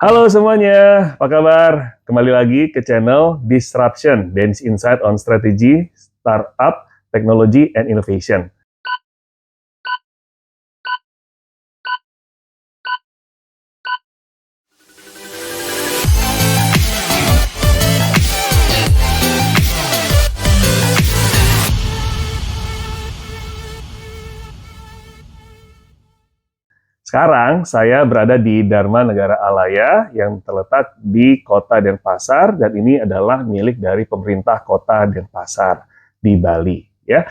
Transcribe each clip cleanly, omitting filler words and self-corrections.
Halo semuanya, apa kabar? Kembali lagi ke channel Disruption, Dance Insight on Strategy, Startup, Technology, and Innovation. Sekarang saya berada di Dharma Negara Alaya yang terletak di Kota Denpasar dan ini adalah milik dari pemerintah Kota Denpasar di Bali. Ya,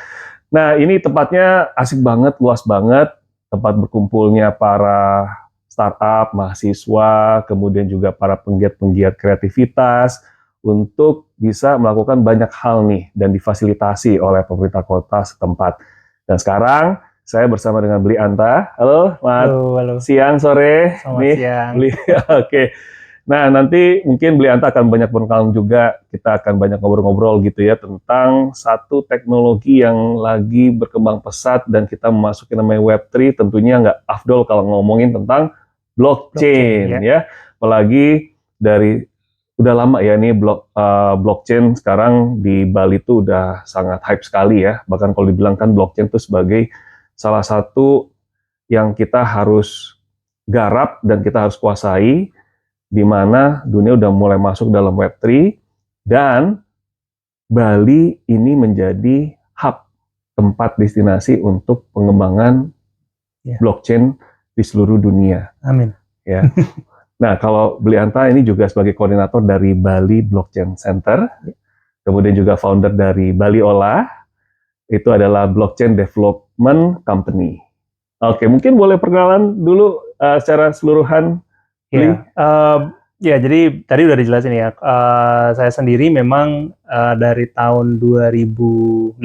nah ini tempatnya asik banget, luas banget, tempat berkumpulnya para startup, mahasiswa, kemudian juga para penggiat-penggiat kreativitas untuk bisa melakukan banyak hal nih dan difasilitasi oleh pemerintah kota setempat. Dan sekarang saya bersama dengan Bli Anta. Halo, selamat Halo. siang, sore. Selamat Nih, siang. Bli. Oke. Nah, nanti mungkin Bli Anta akan banyak berkenalan juga. Kita akan banyak ngobrol-ngobrol gitu ya tentang satu teknologi yang lagi berkembang pesat dan kita memasuki namanya Web3. Tentunya nggak afdol kalau ngomongin tentang blockchain ya. Apalagi dari udah lama ya nih blockchain sekarang di Bali itu udah sangat hype sekali ya. Bahkan kalau dibilang kan blockchain itu sebagai salah satu yang kita harus garap dan kita harus kuasai, di mana dunia udah mulai masuk dalam Web3 dan Bali ini menjadi hub tempat destinasi untuk pengembangan blockchain di seluruh dunia. Amin. Ya. Nah, kalau Bli Anta ini juga sebagai koordinator dari Bali Blockchain Center, kemudian juga founder dari Bali Olah, itu adalah blockchain development company. Oke, mungkin boleh perkenalan dulu secara keseluruhan. Ya, jadi tadi udah dijelasin ya. Saya sendiri memang dari tahun 2018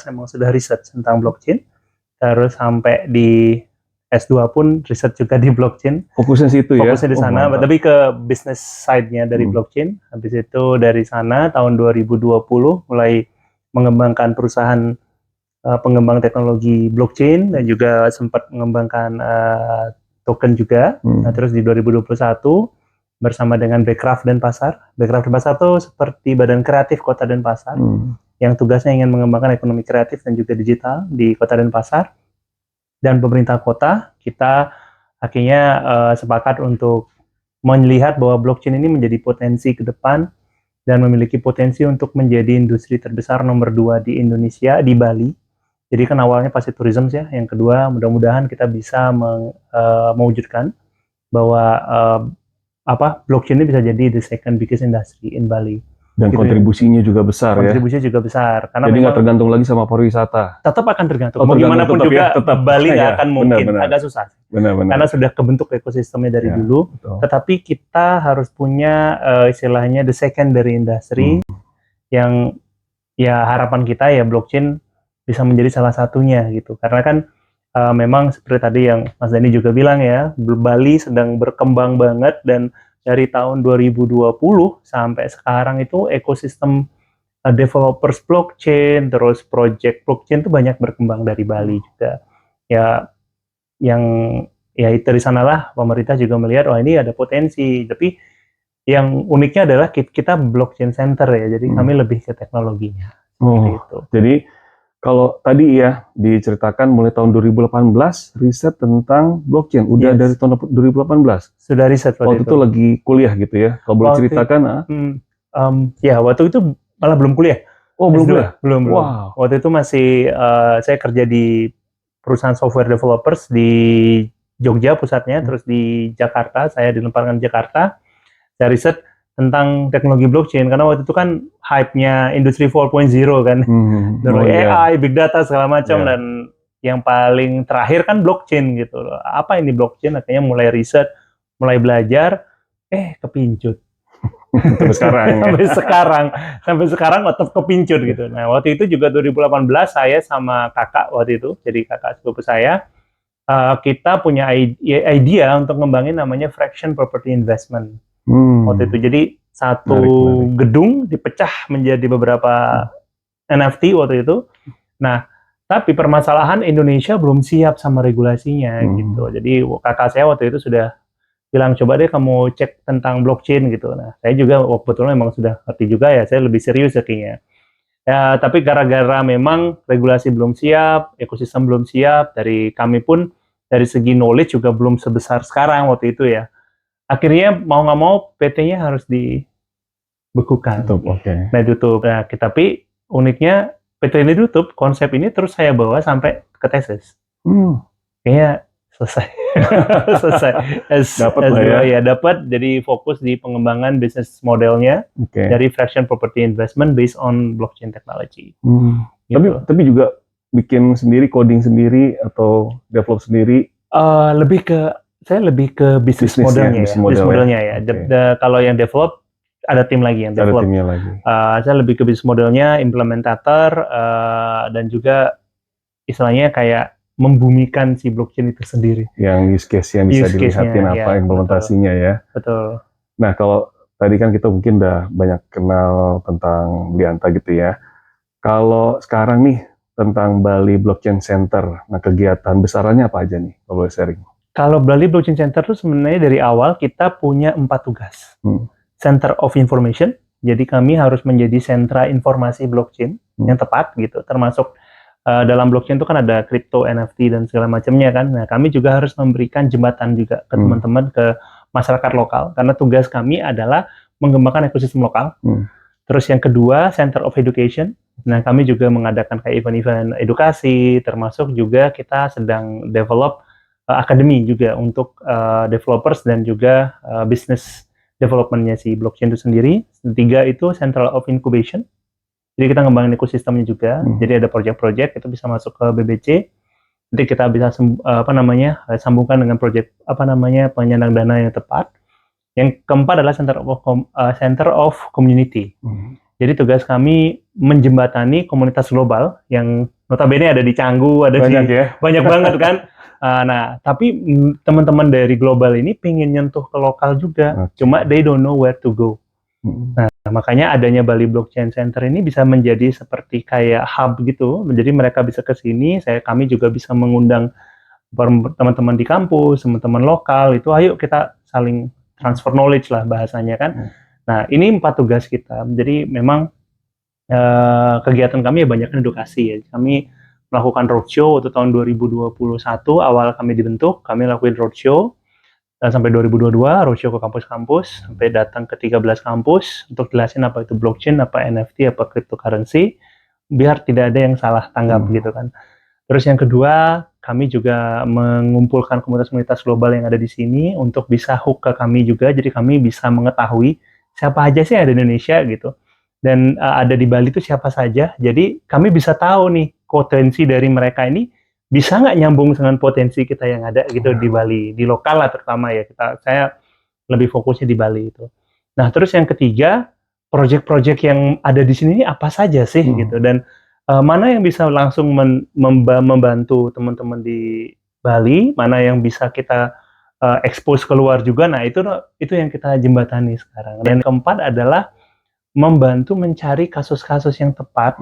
memang sudah riset tentang blockchain. Terus sampai di S2 pun riset juga di blockchain. Fokusnya situ ya? Fokusnya di sana, tapi ke business side-nya dari blockchain. Habis itu dari sana tahun 2020 mulai mengembangkan perusahaan pengembang teknologi blockchain dan juga sempat mengembangkan token juga. Nah, terus di 2021 bersama dengan Backcraft Denpasar. Backcraft Denpasar itu seperti badan kreatif Kota Denpasar yang tugasnya ingin mengembangkan ekonomi kreatif dan juga digital di Kota Denpasar. Dan pemerintah kota, kita akhirnya sepakat untuk melihat bahwa blockchain ini menjadi potensi ke depan dan memiliki potensi untuk menjadi industri terbesar nomor 2 di Indonesia, di Bali. Jadi kan awalnya pasti tourism ya. Yang kedua, mudah-mudahan kita bisa mewujudkan bahwa blockchain ini bisa jadi the second biggest industry in Bali. Dan gitu kontribusinya juga besar ya. Kontribusinya juga besar. Karena jadi nggak tergantung lagi sama pariwisata. Tetap akan tergantung. Mau gimana pun juga ya, Bali nggak akan mungkin. Agak susah. Benar. Karena sudah kebentuk ekosistemnya dari dulu. Betul. Tetapi kita harus punya istilahnya the secondary industry yang ya harapan kita ya blockchain bisa menjadi salah satunya gitu. Karena kan memang seperti tadi yang Mas Dani juga bilang ya, Bali sedang berkembang banget dan dari tahun 2020 sampai sekarang itu ekosistem developers blockchain, terus project blockchain itu banyak berkembang dari Bali juga. Ya, yang ya dari sanalah pemerintah juga melihat, wah ini ada potensi. Tapi yang uniknya adalah kita blockchain center ya, jadi kami lebih ke teknologinya. Jadi kalau tadi ya diceritakan mulai tahun 2018 riset tentang blockchain, udah dari tahun 2018? Sudah riset waktu itu lagi kuliah gitu ya, kalau boleh ceritakan? Ya waktu itu malah belum kuliah. Oh belum kuliah? Belum. Wow. Waktu itu masih saya kerja di perusahaan software developers di Jogja pusatnya, terus di Jakarta, saya ditempatkan di Jakarta, saya riset tentang teknologi blockchain, karena waktu itu kan hype-nya industri 4.0 kan, AI, big data segala macam, dan yang paling terakhir kan blockchain gitu loh. Apa ini blockchain? Akhirnya mulai riset, mulai belajar, kepincut. Sampai sekarang tetap kepincut gitu. Nah waktu itu juga 2018 saya sama kakak waktu itu, jadi kakak sepupu saya, kita punya idea untuk ngembangin namanya fraction property investment. Waktu itu jadi satu gedung dipecah menjadi beberapa NFT waktu itu. Nah tapi permasalahan Indonesia belum siap sama regulasinya gitu. Jadi kakak saya waktu itu sudah bilang coba deh kamu cek tentang blockchain gitu. Nah, saya juga kebetulan memang sudah ngerti juga ya, saya lebih serius ya kayaknya. Ya, tapi gara-gara memang regulasi belum siap, ekosistem belum siap, dari kami pun dari segi knowledge juga belum sebesar sekarang waktu itu ya. Akhirnya mau nggak mau PT-nya harus dibekukan. Tutup, oke. Nah, ditutup. Nah, tapi uniknya PT ini tutup, konsep ini terus saya bawa sampai ke tesis. Kayaknya selesai. Selesai. Dapat lah ya. Ya, dapat. Jadi fokus di pengembangan bisnis modelnya Oke. dari fraction property investment based on blockchain technology. Gitu. Tapi juga bikin sendiri, coding sendiri atau develop sendiri? Saya lebih ke bisnis modelnya ya. Bisnis modelnya ya. Okay. Kalau yang develop ada tim lagi yang develop. Ada timnya lagi. Saya lebih ke bisnis modelnya, implementator, dan juga istilahnya kayak membumikan si blockchain itu sendiri. Yang use case-nya bisa dilihatin apa implementasinya ya. Betul. Nah, kalau tadi kan kita mungkin udah banyak kenal tentang Blianta gitu ya. Kalau sekarang nih tentang Bali Blockchain Center, nah kegiatan besarannya apa aja nih kalau boleh sharing? Kalau Bali Blockchain Center itu sebenarnya dari awal kita punya 4 tugas. Center of Information, jadi kami harus menjadi sentra informasi blockchain yang tepat gitu, termasuk dalam blockchain itu kan ada crypto, NFT dan segala macamnya kan. Nah, kami juga harus memberikan jembatan juga ke teman-teman, ke masyarakat lokal, karena tugas kami adalah mengembangkan ekosistem lokal. Terus yang kedua, Center of Education. Nah, kami juga mengadakan kayak event-event edukasi, termasuk juga kita sedang develop akademi juga untuk developers dan juga business development-nya si blockchain itu sendiri. Ketiga itu Central of Incubation. Jadi kita ngembangin ekosistemnya juga. Jadi ada project-project itu bisa masuk ke BBC. Nanti kita bisa sambungkan dengan project penyandang dana yang tepat. Yang keempat adalah Center of Community. Jadi tugas kami menjembatani komunitas global yang notabene ada di Canggu, ada banyak banget kan. Nah, tapi teman-teman dari global ini pengen nyentuh ke lokal juga. Cuma they don't know where to go. Nah, makanya adanya Bali Blockchain Center ini bisa menjadi seperti kayak hub gitu. Jadi mereka bisa ke sini, kami juga bisa mengundang teman-teman di kampus, teman-teman lokal, itu ayo kita saling transfer knowledge lah bahasanya kan. Nah, ini 4 tugas kita. Jadi memang kegiatan kami ya banyak edukasi ya. Kami melakukan roadshow waktu tahun 2021, awal kami dibentuk, kami lakuin roadshow. Dan sampai 2022, roadshow ke kampus-kampus, sampai datang ke 13 kampus, untuk jelasin apa itu blockchain, apa NFT, apa cryptocurrency, biar tidak ada yang salah tanggap gitu kan. Terus yang kedua, kami juga mengumpulkan komunitas-komunitas global yang ada di sini, untuk bisa hook ke kami juga, jadi kami bisa mengetahui siapa aja sih yang ada di Indonesia gitu. Dan ada di Bali itu siapa saja, jadi kami bisa tahu nih, potensi dari mereka ini, bisa nggak nyambung dengan potensi kita yang ada gitu di Bali, di lokal lah terutama ya, saya lebih fokusnya di Bali itu. Nah, terus yang ketiga, project-project yang ada di sini apa saja sih gitu, dan mana yang bisa langsung membantu teman-teman di Bali, mana yang bisa kita expose keluar juga. Nah, itu yang kita jembatani sekarang. Dan keempat adalah membantu mencari kasus-kasus yang tepat,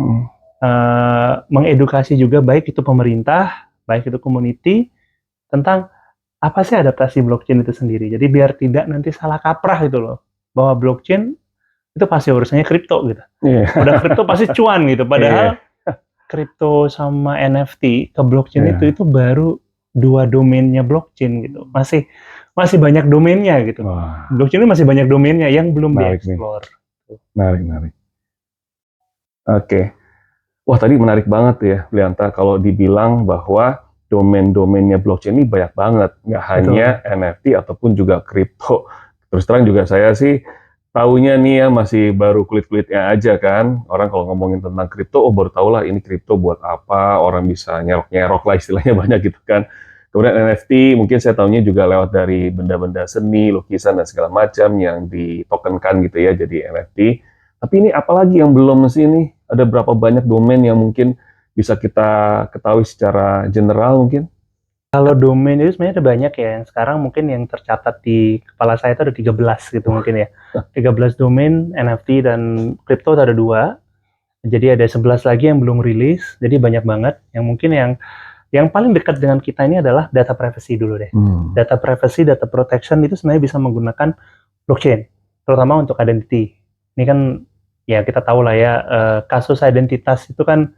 mengedukasi juga baik itu pemerintah, baik itu community, tentang apa sih adaptasi blockchain itu sendiri. Jadi biar tidak nanti salah kaprah gitu loh, bahwa blockchain itu pasti urusannya kripto gitu. Udah kripto pasti cuan gitu, padahal kripto sama NFT ke blockchain itu baru 2 domainnya blockchain gitu. Masih banyak domainnya gitu. Blockchain ini masih banyak domainnya yang belum dieksplor. Menarik. Oke. Wah, tadi menarik banget ya, Blianta, kalau dibilang bahwa domain-domainnya blockchain ini banyak banget, nggak hanya NFT ataupun juga kripto. Terus terang juga saya sih taunya nih ya masih baru kulit-kulitnya aja kan. Orang kalau ngomongin tentang kripto, baru tahu lah ini kripto buat apa, orang bisa nyerok-nyerok lah istilahnya banyak gitu kan. Kemudian NFT mungkin saya taunya juga lewat dari benda-benda seni, lukisan dan segala macam yang ditokenkan gitu ya jadi NFT. Tapi ini apalagi yang belum sih ini? Ada berapa banyak domain yang mungkin bisa kita ketahui secara general mungkin? Kalau domain itu sebenarnya ada banyak ya. Yang sekarang mungkin yang tercatat di kepala saya itu ada 13 gitu mungkin ya. 13 domain NFT dan kripto ada 2. Jadi ada 11 lagi yang belum rilis. Jadi banyak banget. Yang mungkin yang yang paling dekat dengan kita ini adalah data privacy dulu deh. Data privacy, data protection itu sebenarnya bisa menggunakan blockchain, terutama untuk identity. Ini kan ya kita tahu lah ya, kasus identitas itu kan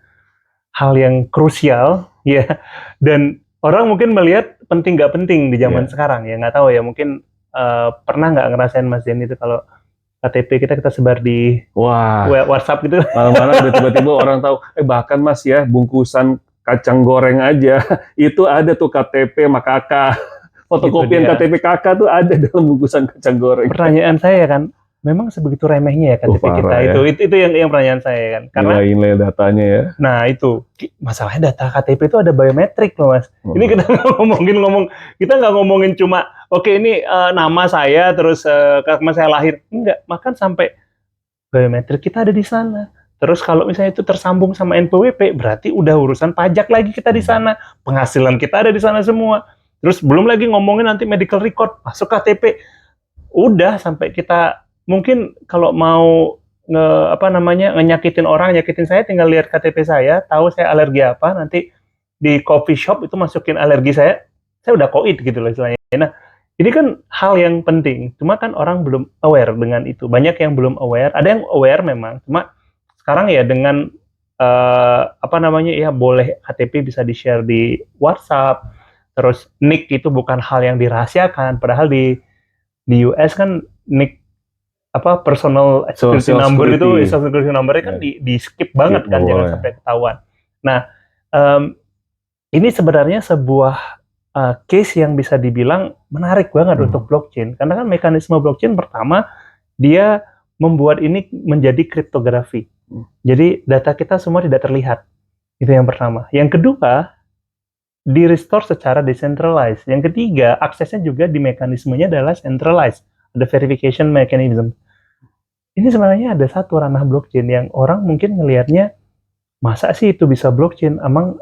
hal yang krusial ya, dan orang mungkin melihat penting nggak penting di zaman sekarang ya, nggak tahu ya, mungkin pernah nggak ngerasain Mas Jen itu kalau KTP kita sebar di WhatsApp gitu. Malam-malam tiba-tiba orang tahu, bahkan Mas ya, bungkusan kacang goreng aja, itu ada tuh KTP sama kakak. Fotokopian KTP kakak tuh ada dalam bungkusan kacang goreng. Pertanyaan saya kan, memang sebegitu remehnya ya KTP kita ya? Itu yang pertanyaan saya kan. Karena nilai datanya ya. Nah itu, masalahnya data KTP itu ada biometrik loh Mas. Ini kita kita nggak ngomongin cuma, oke ini nama saya, terus kapan saya lahir. Enggak, bahkan sampai biometrik kita ada di sana. Terus kalau misalnya itu tersambung sama NPWP, berarti udah urusan pajak lagi kita di sana. Penghasilan kita ada di sana semua. Terus belum lagi ngomongin nanti medical record, masuk KTP. Udah sampai kita, mungkin kalau mau nyakitin orang, nyakitin saya, tinggal lihat KTP saya, tahu saya alergi apa, nanti di coffee shop itu masukin alergi saya udah koid gitu loh istilahnya. Nah, ini kan hal yang penting, cuma kan orang belum aware dengan itu. Banyak yang belum aware, ada yang aware memang, cuma sekarang ya dengan boleh KTP bisa di-share di WhatsApp, terus NIK itu bukan hal yang dirahasiakan, padahal di US kan NIK personal security number itu, social security number-nya kan di skip banget kan, jangan sampai ketahuan. Nah, ini sebenarnya sebuah case yang bisa dibilang menarik banget untuk blockchain, karena kan mekanisme blockchain pertama, dia membuat ini menjadi kriptografi. Jadi data kita semua tidak terlihat. Itu yang pertama. Yang kedua, di-restore secara decentralized. Yang ketiga, aksesnya juga di mekanismenya adalah centralized. Ada verification mechanism. Ini sebenarnya ada satu ranah blockchain yang orang mungkin ngelihatnya, masa sih itu bisa blockchain? Emang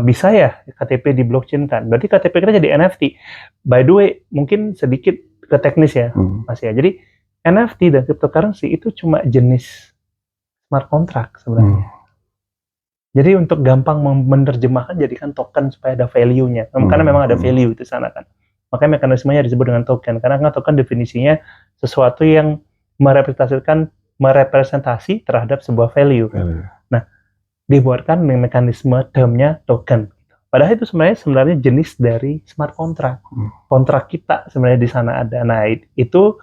bisa ya KTP di blockchain kan? Berarti KTP kita jadi NFT. By the way, mungkin sedikit ke teknis ya, Mas ya. Jadi NFT dan cryptocurrency itu cuma jenis smart contract sebenarnya. Jadi untuk gampang menerjemahkan, jadikan token supaya ada value-nya. Karena memang ada value itu sana kan. Makanya mekanismenya disebut dengan token. Karena kan token definisinya sesuatu yang merepresentasi terhadap sebuah value. Nah, dibuatkan dengan mekanisme termnya token. Padahal itu sebenarnya jenis dari smart contract. Kontrak kita sebenarnya di sana ada. Nah, itu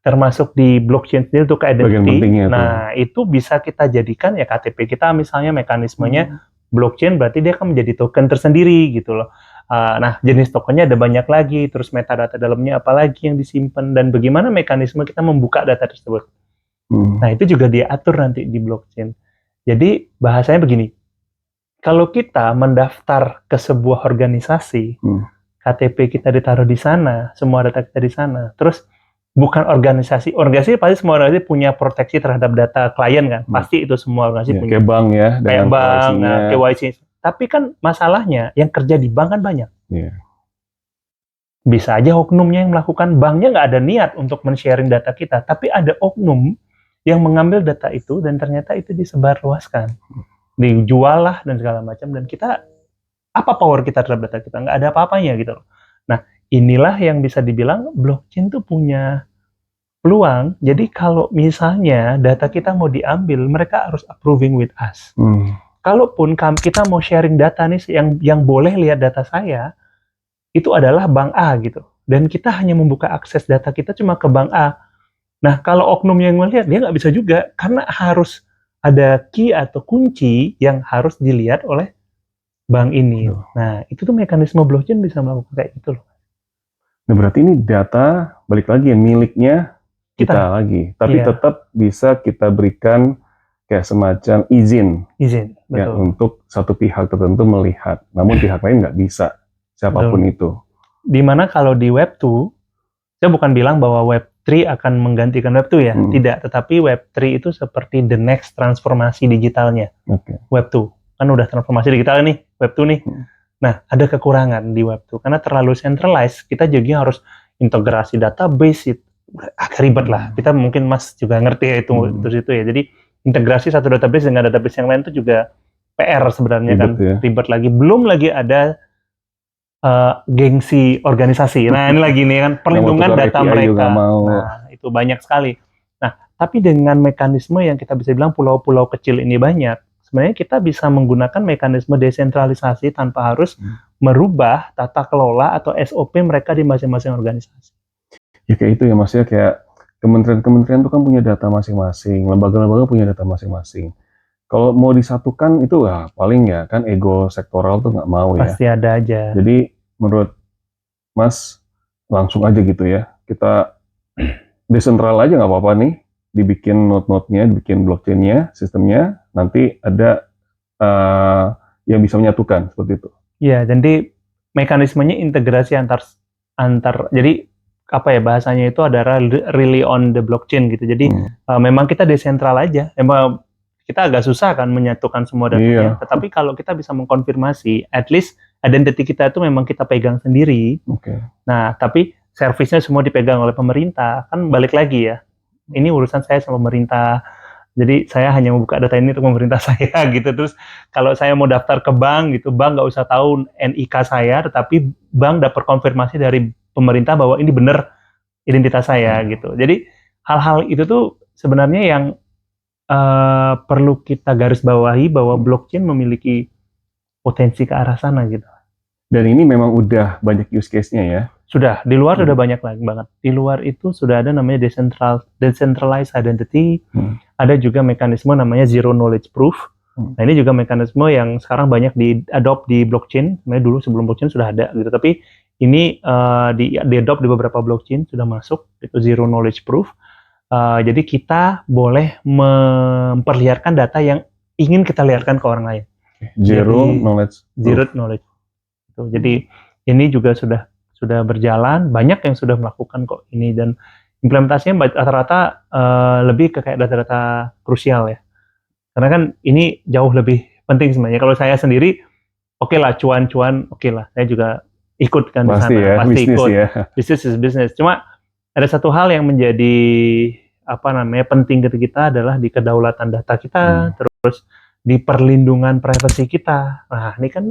termasuk di blockchain sendiri untuk identity. Nah, itu bisa kita jadikan ya KTP kita misalnya mekanismenya blockchain, berarti dia akan menjadi token tersendiri gitu loh. Nah, jenis tokennya ada banyak lagi, terus metadata dalamnya apalagi yang disimpan, dan bagaimana mekanisme kita membuka data tersebut. Nah, itu juga diatur nanti di blockchain. Jadi, bahasanya begini, kalau kita mendaftar ke sebuah organisasi, KTP kita ditaruh di sana, semua data kita di sana, terus bukan organisasi pasti semua organisasi punya proteksi terhadap data klien kan, pasti itu semua organisasi punya. Kayak bank ya, kayak bank, KYC. Tapi kan masalahnya yang kerja di bank kan banyak. Bisa aja oknumnya yang melakukan, banknya nggak ada niat untuk men-sharing data kita, tapi ada oknum yang mengambil data itu dan ternyata itu disebarluaskan, dijual lah dan segala macam, dan kita apa power kita terhadap data kita? Nggak ada apa-apanya gitu loh. Nah, inilah yang bisa dibilang blockchain tuh punya peluang. Jadi kalau misalnya data kita mau diambil, mereka harus approving with us. Kalaupun kita mau sharing data nih, yang boleh lihat data saya, itu adalah bank A gitu. Dan kita hanya membuka akses data kita cuma ke bank A. Nah, kalau oknum yang melihat, dia nggak bisa juga. Karena harus ada key atau kunci yang harus dilihat oleh bank ini. Nah, itu tuh mekanisme blockchain bisa melakukan kayak gitu loh. Nah, berarti ini data, balik lagi ya, miliknya kita lagi. Tapi tetap bisa kita berikan kayak semacam izin betul. Ya, untuk satu pihak tertentu melihat. Namun pihak lain nggak bisa, siapapun itu. Dimana kalau di Web 2, saya bukan bilang bahwa Web 3 akan menggantikan Web 2 ya, tidak. Tetapi Web 3 itu seperti the next transformasi digitalnya. Web 2. Kan udah transformasi digital nih, Web 2 nih. Nah, ada kekurangan di Web 2 karena terlalu centralized. Kita juga harus integrasi database, itu agak ribet lah. Kita mungkin Mas juga ngerti ya itu ya. Jadi integrasi satu database dengan database yang lain itu juga PR sebenarnya Ribet kan, ya. ribet lagi. Belum lagi ada gengsi organisasi. Nah, ini lagi nih kan perlindungan tukar data API juga mereka. nggak mau. Nah, itu banyak sekali. Nah, tapi dengan mekanisme yang kita bisa bilang pulau-pulau kecil ini banyak, sebenarnya kita bisa menggunakan mekanisme desentralisasi tanpa harus merubah tata kelola atau SOP mereka di masing-masing organisasi. Ya kayak itu ya, maksudnya kayak kementerian-kementerian itu kan punya data masing-masing, lembaga-lembaga punya data masing-masing. Kalau mau disatukan itu paling ya kan ego sektoral tuh nggak mau ya. Pasti ada aja. Jadi menurut Mas langsung aja gitu ya, kita desentral aja nggak apa-apa nih, dibikin node-node-nya, dibikin blockchain-nya, sistemnya, nanti ada yang bisa menyatukan seperti itu. Iya, jadi mekanismenya integrasi antar jadi apa ya bahasanya itu adalah really on the blockchain gitu. Jadi memang kita desentral aja. Memang kita agak susah kan menyatukan semua datanya. Iya. Tetapi kalau kita bisa mengkonfirmasi, at least identity kita itu memang kita pegang sendiri. Oke. Nah, tapi servisnya semua dipegang oleh pemerintah. Kan balik lagi ya. Ini urusan saya sama pemerintah. Jadi saya hanya membuka data ini untuk pemerintah saya gitu. Terus kalau saya mau daftar ke bank gitu, bank nggak usah tahu NIK saya, tetapi bank dapat konfirmasi dari pemerintah bahwa ini benar identitas saya gitu. Jadi hal-hal itu tuh sebenarnya yang perlu kita garis bawahi bahwa blockchain memiliki potensi ke arah sana gitu. Dan ini memang udah banyak use case-nya ya. Sudah, di luar udah banyak lagi banget. Di luar itu sudah ada namanya decentralized identity. Ada juga mekanisme namanya zero knowledge proof. Nah, ini juga mekanisme yang sekarang banyak di-adopt di blockchain. Sebenarnya dulu sebelum blockchain sudah ada gitu, tapi ini di-adopt di beberapa blockchain sudah masuk, itu zero knowledge proof. Jadi kita boleh memperlihatkan data yang ingin kita lihatkan ke orang lain. Zero knowledge. Jadi ini juga sudah berjalan, banyak yang sudah melakukan kok ini, dan implementasinya rata-rata lebih ke kayak data-data krusial ya. Karena kan ini jauh lebih penting sebenarnya. Kalau saya sendiri, oke lah cuan-cuan, oke lah, saya juga ikut kan di sana, Ya, pasti ikut. ya. Business is business. Cuma ada satu hal yang menjadi penting ke kita adalah di kedaulatan data kita, terus di perlindungan privasi kita. Nah, ini kan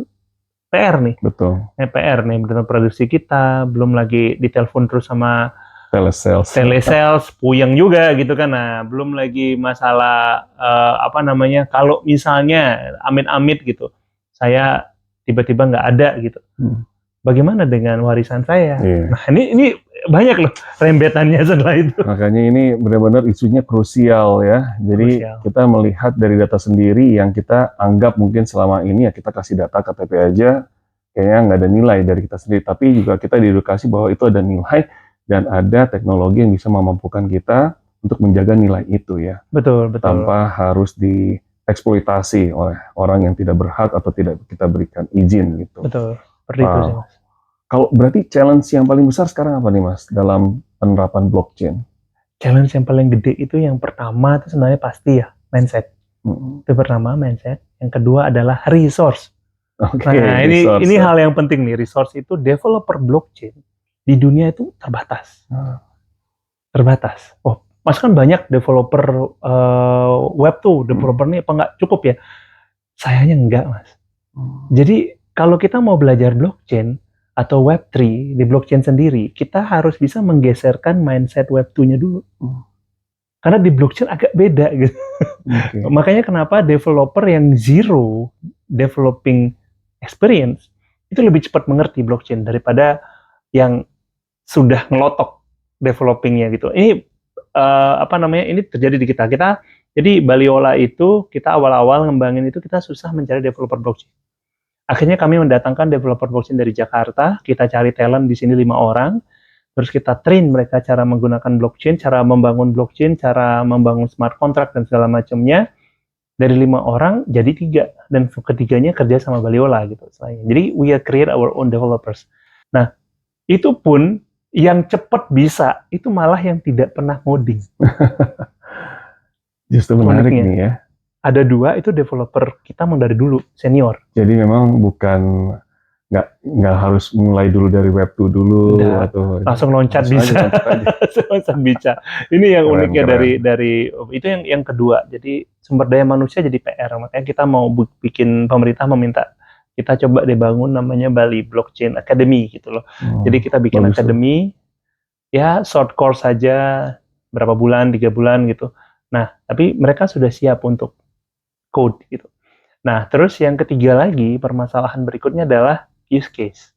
PR nih. Betul. PR nih, benar produksi kita, belum lagi ditelepon terus sama telesales, puyeng juga gitu kan. Nah, belum lagi masalah kalau misalnya amit-amit gitu, saya tiba-tiba nggak ada gitu. Bagaimana dengan warisan saya? Nah, ini banyak loh rembetannya setelah itu. Makanya ini benar-benar isunya krusial ya. Jadi kita melihat dari data sendiri yang kita anggap mungkin selama ini ya kita kasih data KTP aja, kayaknya nggak ada nilai dari kita sendiri. Tapi juga kita diedukasi bahwa itu ada nilai dan ada teknologi yang bisa memampukan kita untuk menjaga nilai itu ya. Betul. Tanpa harus dieksploitasi oleh orang yang tidak berhak atau tidak kita berikan izin gitu. Betul. Seperti itu sih, Mas. Kalau berarti challenge yang paling besar sekarang apa nih Mas dalam penerapan blockchain? Challenge yang paling gede itu yang pertama itu sebenarnya pasti ya mindset. Itu pertama mindset. Yang kedua adalah resource. Nah ini hal yang penting nih, resource itu developer blockchain di dunia itu terbatas. Terbatas. Oh, Mas kan banyak developer web tuh, developer nih apa nggak cukup ya? Sayanya enggak Mas. Jadi kalau kita mau belajar blockchain atau Web3 di blockchain sendiri, kita harus bisa menggeserkan mindset Web2-nya dulu. Karena di blockchain agak beda gitu. Makanya kenapa developer yang zero developing experience itu lebih cepat mengerti blockchain daripada yang sudah ngelotok developingnya gitu. Ini ini terjadi di kita. Jadi Baliola itu kita awal-awal ngembangin itu kita susah mencari developer blockchain. Akhirnya kami mendatangkan developer blockchain dari Jakarta, kita cari talent di sini 5 orang, terus kita train mereka cara menggunakan blockchain, cara membangun blockchain, cara membangun smart contract dan segala macamnya. Dari 5 orang jadi 3, dan ketiganya kerja sama Baliola gitu. Jadi we create our own developers. Nah, itu pun yang cepat bisa, itu malah yang tidak pernah ngoding. Justru menarik nih ya. Ada 2 itu developer kita dari dulu, senior. Jadi memang bukan nggak harus mulai dulu dari Web 2 dulu Nggak. atau Langsung loncat langsung aja, bisa. loncat aja. Langsung loncat bisa. Ini yang Keren, uniknya keren. dari itu yang kedua. Jadi sumber daya manusia jadi PR. Makanya kita mau bikin, pemerintah meminta kita coba dibangun namanya Bali Blockchain Academy gitu loh. Jadi kita bikin Bagus tuh. academy, ya short course saja, berapa bulan, 3 bulan gitu. Nah, tapi mereka sudah siap untuk code gitu. Nah, terus yang ketiga lagi, permasalahan berikutnya adalah use case.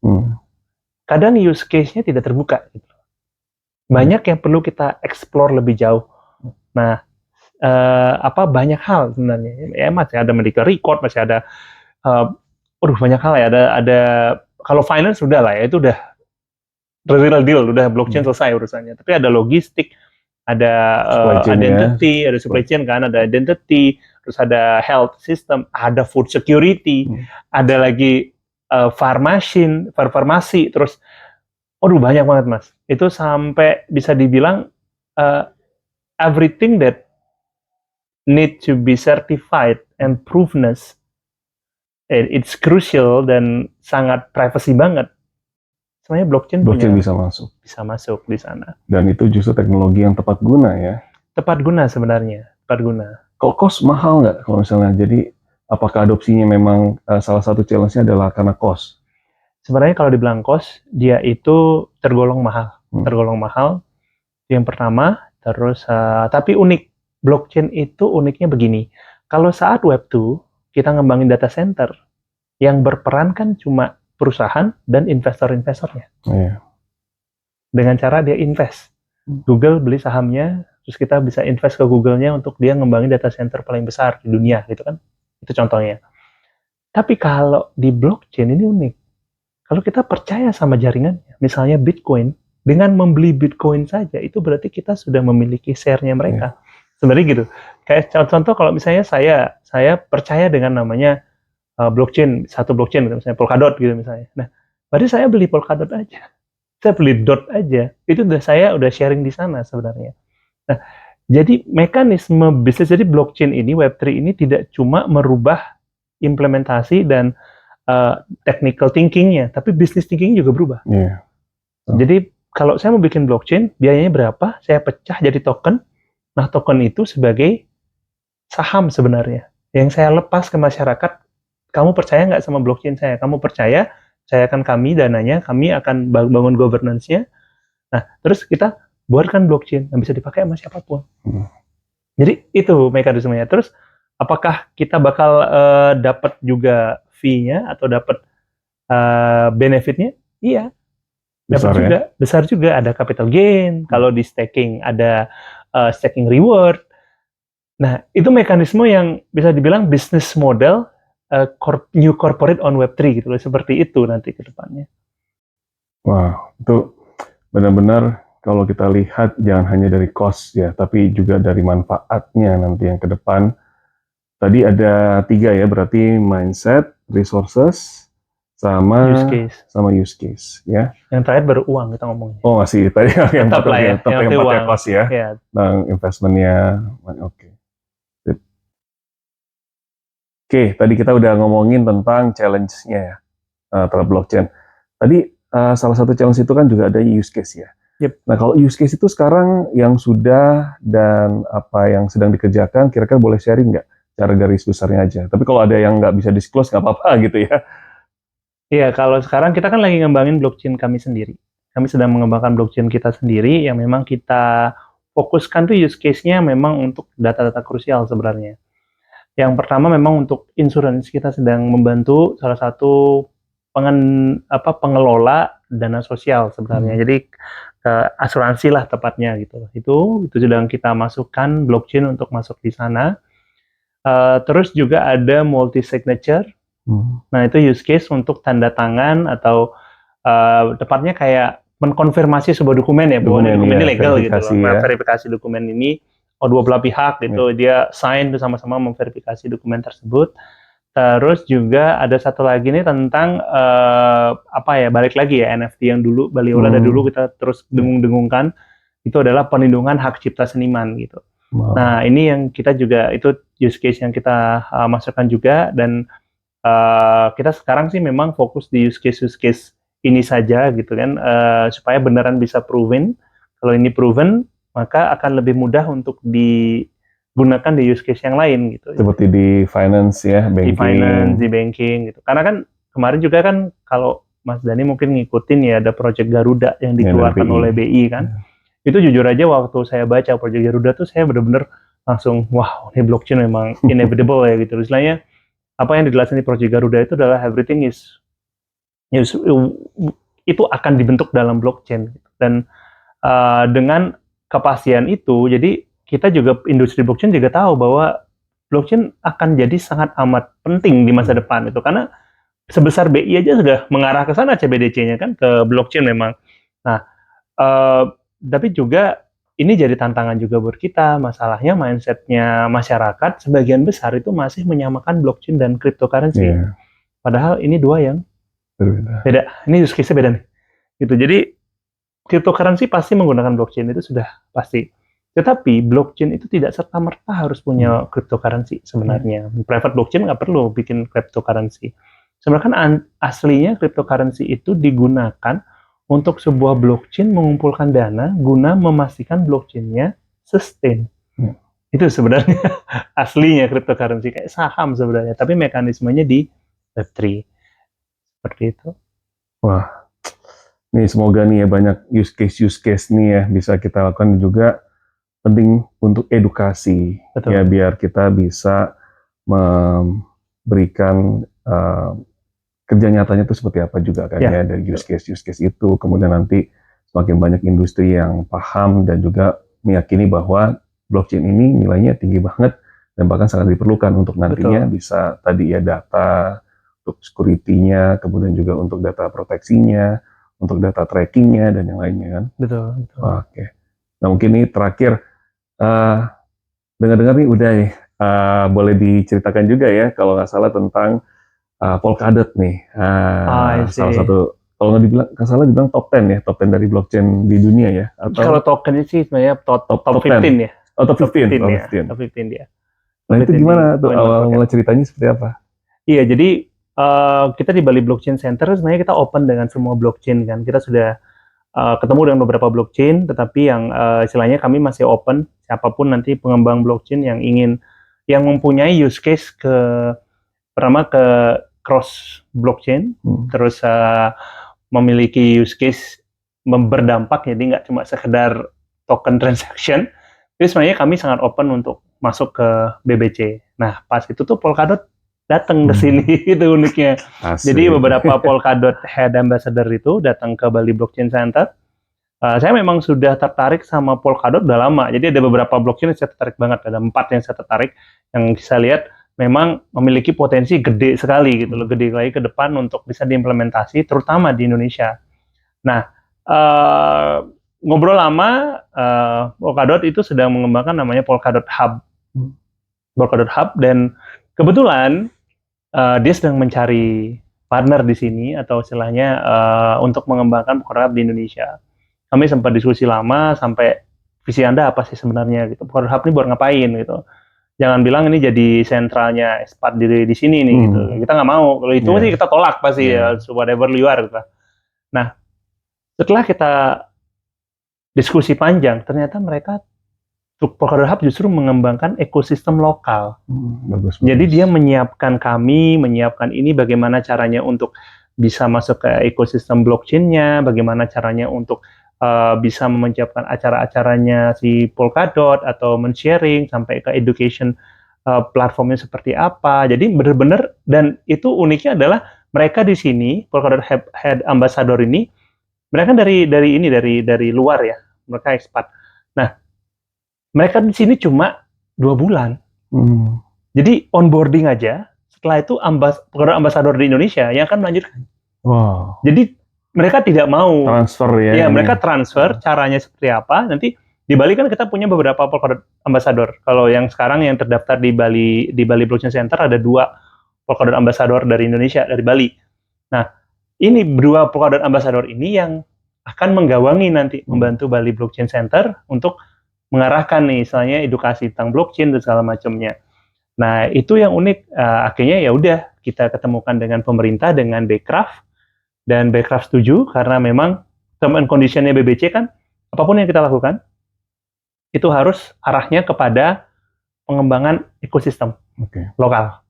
Kadang use case-nya tidak terbuka gitu. Banyak yang perlu kita explore lebih jauh. Nah, banyak hal sebenarnya. Ya masih ada medical record, masih ada banyak hal ya. Ada kalau finance sudah lah ya, itu udah real deal, udah blockchain selesai urusannya. Tapi ada logistik, ada Supply chain identity, ada supply chain kan, ada identity, terus ada health system, ada food security, ada lagi farmasi, terus banyak banget Mas. Itu sampai bisa dibilang everything that need to be certified and proveness, it's crucial dan sangat privacy banget. Sebenarnya blockchain bisa masuk di sana. Dan itu justru teknologi yang tepat guna ya. Tepat guna sebenarnya, tepat guna. Kok cost mahal nggak kalau misalnya? Jadi apakah adopsinya memang salah satu challenge-nya adalah karena cost? Sebenarnya kalau dibilang cost, dia itu tergolong mahal. Tergolong mahal. Yang pertama, terus tapi unik. Blockchain itu uniknya begini. Kalau saat Web 2, kita ngembangin data center, yang berperan kan cuma perusahaan dan investor-investornya. Dengan cara dia invest. Google beli sahamnya, terus kita bisa invest ke Google-nya untuk dia ngembangin data center paling besar di dunia, gitu kan. Itu contohnya. Tapi kalau di blockchain ini unik. Kalau kita percaya sama jaringannya, misalnya Bitcoin, dengan membeli Bitcoin saja, itu berarti kita sudah memiliki share-nya mereka. Sebenarnya gitu. Kayak contoh kalau misalnya saya percaya dengan namanya blockchain, satu blockchain, misalnya Polkadot gitu misalnya. Nah, berarti saya beli Polkadot aja. Saya beli DOT aja. Itu saya udah sharing di sana sebenarnya. Nah, jadi mekanisme bisnis, jadi blockchain ini, Web3 ini tidak cuma merubah implementasi dan technical thinking-nya, tapi business thinking juga berubah. Jadi kalau saya mau bikin blockchain, biayanya berapa? Saya pecah jadi token. Nah, token itu sebagai saham sebenarnya. Yang saya lepas ke masyarakat, kamu percaya nggak sama blockchain saya? Kamu percaya, saya akan dananya, kami akan bangun governance-nya. Nah, terus kita buatkan blockchain yang bisa dipakai sama siapapun. Jadi itu mekanismenya. Terus apakah kita bakal dapat juga fee-nya atau dapat benefit-nya? Iya. Dapat juga. Besar juga. Ada capital gain. Kalau di staking ada staking reward. Nah, itu mekanisme yang bisa dibilang business model new corporate on Web3 gitu loh. Seperti itu nanti ke depannya. Wah, itu benar-benar kalau kita lihat jangan hanya dari cost ya, tapi juga dari manfaatnya nanti yang ke depan. Tadi ada 3 ya, berarti mindset, resources, sama use case ya. Yang terakhir baru uang kita ngomongnya. Oh masih tadi yang tetap lah ya, yang pakai cost ya, tentang investmentnya. Oke, tadi kita udah ngomongin tentang challenge-nya ya terhadap blockchain. Tadi salah satu challenge itu kan juga ada use case ya. Nah kalau use case itu sekarang yang sudah dan apa yang sedang dikerjakan, kira-kira boleh sharing nggak? Cara garis besarnya aja. Tapi kalau ada yang nggak bisa disclose nggak apa-apa gitu ya. Iya, kalau sekarang kita kan lagi ngembangin blockchain kami sendiri. Kami sedang mengembangkan blockchain kita sendiri yang memang kita fokuskan tuh use case-nya memang untuk data-data krusial sebenarnya. Yang pertama memang untuk insurance, kita sedang membantu salah satu pengelola dana sosial sebenarnya. Jadi asuransi lah tepatnya gitu. Itu sedang kita masukkan blockchain untuk masuk di sana. Terus juga ada multi signature. Nah, itu use case untuk tanda tangan atau tepatnya kayak mengkonfirmasi sebuah dokumen ya, bahwa dokumen ini legal gitu loh. Verifikasi dokumen ini dua belah pihak gitu, dia sign tuh sama-sama memverifikasi dokumen tersebut. Terus juga ada satu lagi nih tentang balik lagi ya NFT yang dulu Baliola dari dulu kita terus dengung-dengungkan, itu adalah perlindungan hak cipta seniman gitu. Nah, ini yang kita juga itu use case yang kita masukkan juga, dan kita sekarang sih memang fokus di use case ini saja gitu kan, supaya beneran bisa proven. Kalau ini proven, maka akan lebih mudah untuk digunakan di use case yang lain gitu. Seperti di finance ya, Di banking. finance, di banking gitu. Karena kan kemarin juga kan kalau Mas Dani mungkin ngikutin ya, ada Project Garuda yang dikeluarkan oleh BI kan. Itu jujur aja waktu saya baca Project Garuda tuh saya bener-bener langsung wow, ini blockchain memang inevitable ya gitu. Istilahnya apa yang dijelasin di Project Garuda itu adalah everything itu akan dibentuk dalam blockchain gitu. Dan dengan kepastian itu, jadi kita juga industri blockchain juga tahu bahwa blockchain akan jadi sangat amat penting di masa depan itu, karena sebesar BI aja sudah mengarah ke sana CBDC-nya kan, ke blockchain memang. Nah, tapi juga ini jadi tantangan juga buat kita. Masalahnya mindset-nya masyarakat sebagian besar itu masih menyamakan blockchain dan cryptocurrency. Padahal ini dua yang beda. Ini use case-nya beda nih. Gitu. Jadi cryptocurrency pasti menggunakan blockchain, itu sudah pasti. Tetapi blockchain itu tidak serta-merta harus punya cryptocurrency sebenarnya. Private blockchain nggak perlu bikin cryptocurrency. Sebenarnya kan aslinya cryptocurrency itu digunakan untuk sebuah blockchain mengumpulkan dana guna memastikan blockchain-nya sustain. Itu sebenarnya aslinya cryptocurrency, kayak saham sebenarnya, tapi mekanismenya di Web3. Seperti itu. Wah, nih semoga nih ya banyak use case nih ya bisa kita lakukan, juga penting untuk edukasi. Betul. Ya, biar kita bisa memberikan kerja nyatanya itu seperti apa juga kan ya, dari use case itu. Kemudian nanti semakin banyak industri yang paham dan juga meyakini bahwa blockchain ini nilainya tinggi banget dan bahkan sangat diperlukan untuk nantinya bisa tadi ya data untuk security-nya, kemudian juga untuk data proteksinya, untuk data tracking-nya dan yang lainnya kan. Betul. Oke. Nah, mungkin ini terakhir, dengar-dengar nih udah nih, boleh diceritakan juga ya kalau nggak salah tentang Polkadot nih. Salah satu, kalau nggak salah dibilang top 10 ya, top 10 dari blockchain di dunia ya. Atau kalau tokennya sih sebenarnya top 15 ya. Oh, top 15 ya. ya. Top 15 dia. Nah, itu gimana tuh awal mula ceritanya seperti apa? Iya, jadi kita di Bali Blockchain Center sebenarnya kita open dengan semua blockchain kan. Kita sudah ketemu dengan beberapa blockchain, tetapi yang istilahnya kami masih open, siapapun nanti pengembang blockchain yang mempunyai use case pertama ke cross blockchain, terus memiliki use case berdampak, jadi nggak cuma sekedar token transaction. Jadi sebenarnya kami sangat open untuk masuk ke BBC. Nah, pas itu tuh Polkadot datang ke sini, itu uniknya. Asik. Jadi beberapa Polkadot head ambassador itu datang ke Bali Blockchain Center. Saya memang sudah tertarik sama Polkadot udah lama. Jadi ada beberapa blockchain yang saya tertarik banget. Ada 4 yang saya tertarik, yang saya lihat memang memiliki potensi gede sekali gitu loh, gede lagi ke depan untuk bisa diimplementasi, terutama di Indonesia. Nah, ngobrol lama, Polkadot itu sedang mengembangkan namanya Polkadot Hub. Polkadot Hub, dan kebetulan dia sedang mencari partner di sini, atau istilahnya untuk mengembangkan Polkadot Hub di Indonesia. Kami sempat diskusi lama sampai visi Anda apa sih sebenarnya gitu. Polkadot Hub ini buat ngapain gitu. Jangan bilang ini jadi sentralnya expat di sini nih gitu. Kita nggak mau. Kalau itu sih kita tolak pasti ya, whatever luar gitu. Nah, setelah kita diskusi panjang, ternyata mereka Polkadot Hub justru mengembangkan ekosistem lokal. Bagus. Jadi dia menyiapkan ini bagaimana caranya untuk bisa masuk ke ekosistem blockchain-nya, bagaimana caranya untuk bisa menyiapkan acara-acaranya si Polkadot atau men-sharing sampai ke education platformnya seperti apa. Jadi benar-benar, dan itu uniknya adalah mereka di sini Polkadot Head Ambassador ini, mereka dari luar ya, mereka expat. Nah, mereka di sini cuma 2 bulan. Jadi onboarding aja, setelah itu Polkadot Ambassador di Indonesia yang akan melanjutkan. Wow. Jadi mereka tidak mau transfer ya. Iya, mereka transfer, caranya seperti apa. Nanti di Bali kan kita punya beberapa Polkadot Ambassador. Kalau yang sekarang yang terdaftar di Bali Blockchain Center ada 2 Polkadot Ambassador dari Indonesia, dari Bali. Nah, ini 2 Polkadot Ambassador ini yang akan menggawangi nanti, membantu Bali Blockchain Center untuk mengarahkan nih, misalnya edukasi tentang blockchain dan segala macamnya. Nah, itu yang unik. Akhirnya ya udah kita ketemukan dengan pemerintah dengan Bekraf, dan Bekraf setuju karena memang term and condition-nya BBC kan apapun yang kita lakukan itu harus arahnya kepada pengembangan ekosistem Oke. lokal.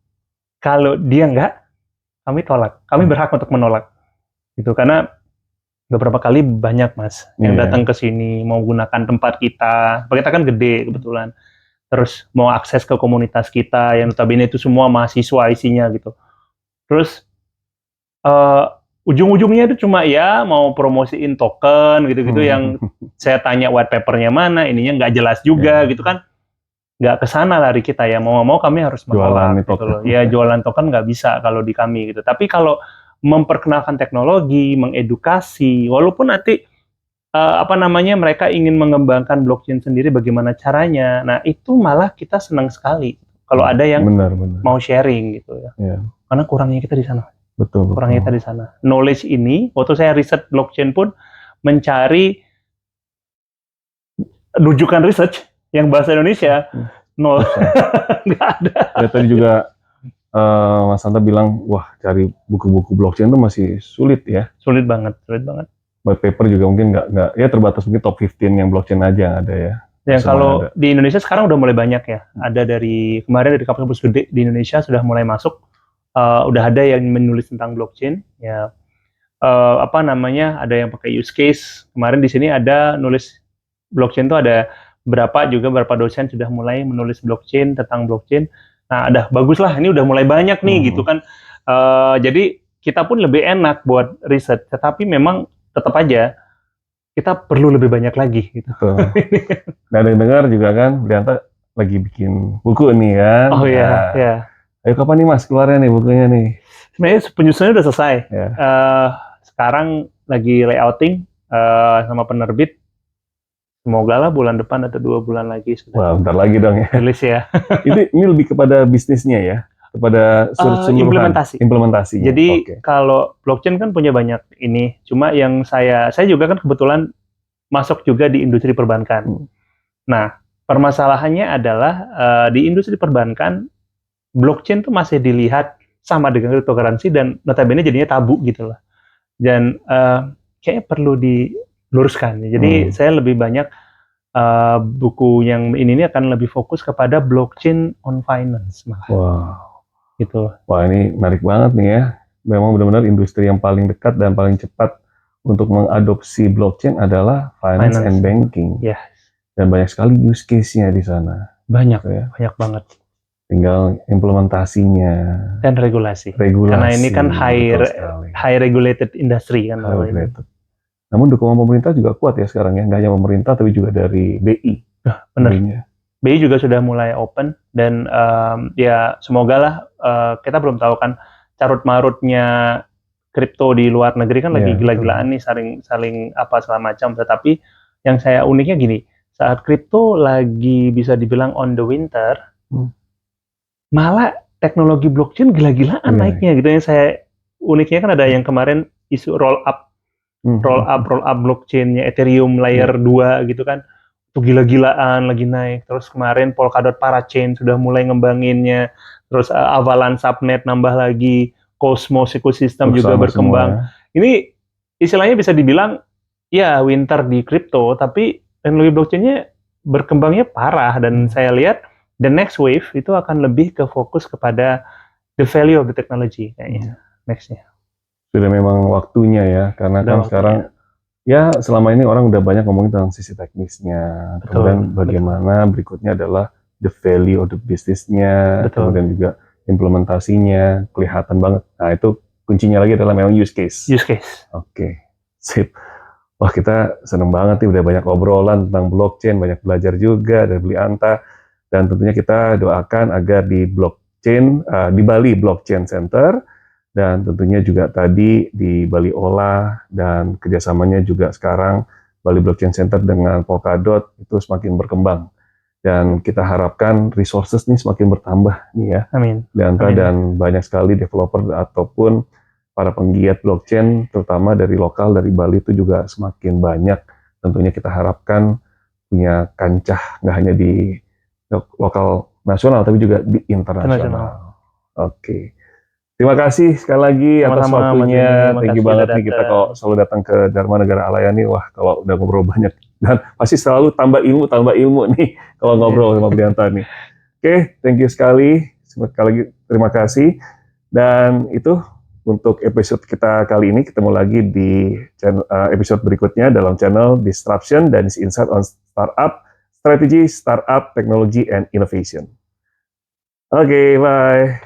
Kalau dia enggak, kami tolak. Kami berhak untuk menolak. Gitu karena beberapa kali banyak Mas yang Iya. datang ke sini mau gunakan tempat kita. Kita kan gede kebetulan. Terus mau akses ke komunitas kita yang notabene itu semua mahasiswa isinya gitu. Terus ujung-ujungnya itu cuma ya mau promosiin token gitu-gitu yang saya tanya white paper-nya mana, ininya nggak jelas juga gitu kan. Nggak ke sana lari kita ya, mau nggak mau kami harus Jualan menolak nih gitu token. loh. Ya jualan token nggak bisa kalau di kami gitu. Tapi kalau memperkenalkan teknologi, mengedukasi, walaupun nanti mereka ingin mengembangkan blockchain sendiri bagaimana caranya. Nah, itu malah kita senang sekali kalau ada yang Benar. mau sharing gitu ya. Iya. Karena kurangnya kita di sana. Betul. Kurangnya kita di sana. Knowledge ini, waktu saya riset blockchain pun mencari rujukan research yang bahasa Indonesia nol. Nggak ada. Ya, tadi juga Mas Santa bilang, wah cari buku-buku blockchain itu masih sulit ya. Sulit banget. White paper juga mungkin nggak ya, terbatas mungkin top 15 yang blockchain aja yang ada ya. Yang Semua kalau ada. di Indonesia sekarang udah mulai banyak ya. Ada dari kemarin dari kampus gede di Indonesia sudah mulai masuk. Udah ada yang menulis tentang blockchain ya. Ada yang pakai use case. Kemarin di sini ada nulis blockchain tuh ada beberapa dosen sudah mulai menulis blockchain tentang blockchain. Nah, bagus lah, ini udah mulai banyak nih gitu kan. Jadi kita pun lebih enak buat riset, tetapi memang tetap aja kita perlu lebih banyak lagi gitu. Nah, ada yang dengar juga kan, Brianta lagi bikin buku nih kan. Oh iya, ya. Ayo kapan nih Mas keluarnya nih bukunya nih? Sebenarnya penyusunannya udah selesai. Ya. Sekarang lagi layouting sama penerbit. Semoga lah bulan depan atau 2 bulan lagi sudah. Wah, bentar lagi dong ya. Rilis ya. Ini lebih kepada bisnisnya ya, kepada implementasi. Jadi kalau blockchain kan punya banyak ini. Cuma yang saya juga kan kebetulan masuk juga di industri perbankan. Nah, permasalahannya adalah di industri perbankan blockchain tuh masih dilihat sama dengan cryptocurrency dan notabene jadinya tabu gitu loh. Dan kayaknya perlu diluruskan. Jadi saya lebih banyak buku yang ini akan lebih fokus kepada blockchain on finance. Wow. Gitu. Wah, ini menarik banget nih ya. Memang benar-benar industri yang paling dekat dan paling cepat untuk mengadopsi blockchain adalah finance and banking. Yes. Dan banyak sekali use case-nya di sana. Banyak banget. Tinggal implementasinya dan regulasi. Karena ini kan high regulated industry kan. Namun dukungan pemerintah juga kuat ya sekarang ya, nggak hanya pemerintah tapi juga dari BI. Benar. BI juga sudah mulai open dan ya semoga lah, kita belum tahu kan carut marutnya kripto di luar negeri kan lagi gila-gilaan nih, saling apa segala macam. Tetapi yang saya uniknya gini, saat kripto lagi bisa dibilang on the winter, malah teknologi blockchain gila-gilaan naiknya gitu. Yang saya uniknya kan ada yang kemarin isu roll up blockchain-nya Ethereum layer 2 gitu kan. Itu gila-gilaan lagi naik. Terus kemarin Polkadot Parachain sudah mulai ngembanginnya. Terus Avalanche Subnet nambah lagi, Cosmos ekosistem juga berkembang. Ini istilahnya bisa dibilang ya winter di kripto, tapi teknologi blockchain-nya berkembangnya parah dan saya lihat the next wave itu akan lebih ke fokus kepada the value of the technology kayaknya nextnya. Sudah memang waktunya ya, karena kan sekarang ya selama ini orang udah banyak ngomongin tentang sisi teknisnya, kemudian bagaimana berikutnya adalah the value of the business-nya, kemudian juga implementasinya kelihatan banget. Nah itu kuncinya lagi adalah memang use case. Oke, sip. Wah kita seneng banget nih udah banyak obrolan tentang blockchain, banyak belajar juga dari Brianta. Dan tentunya kita doakan agar di di Bali Blockchain Center, dan tentunya juga tadi di Bali Olah, dan kerjasamanya juga sekarang Bali Blockchain Center dengan Polkadot itu semakin berkembang. Dan kita harapkan resources nih semakin bertambah nih ya. Amin. Dan banyak sekali developer ataupun para penggiat blockchain, terutama dari lokal, dari Bali itu juga semakin banyak. Tentunya kita harapkan punya kancah, nggak hanya di lokal nasional tapi juga di internasional. Oke. Terima kasih sekali lagi atas Sama-sama, Mas waktunya. Denny. Thank you Makasih banget udah nih kita datang. kalau selalu datang ke Dharma Negara Alayani. Wah, kalau udah ngobrol banyak dan pasti selalu tambah ilmu nih kalau ngobrol sama Brianta nih. Oke, thank you sekali. Sekali lagi terima kasih. Dan itu untuk episode kita kali ini. Ketemu lagi di episode berikutnya dalam channel Disruption dan Insight on Startup, Strategy, Startup, Technology, and Innovation. Oke, bye.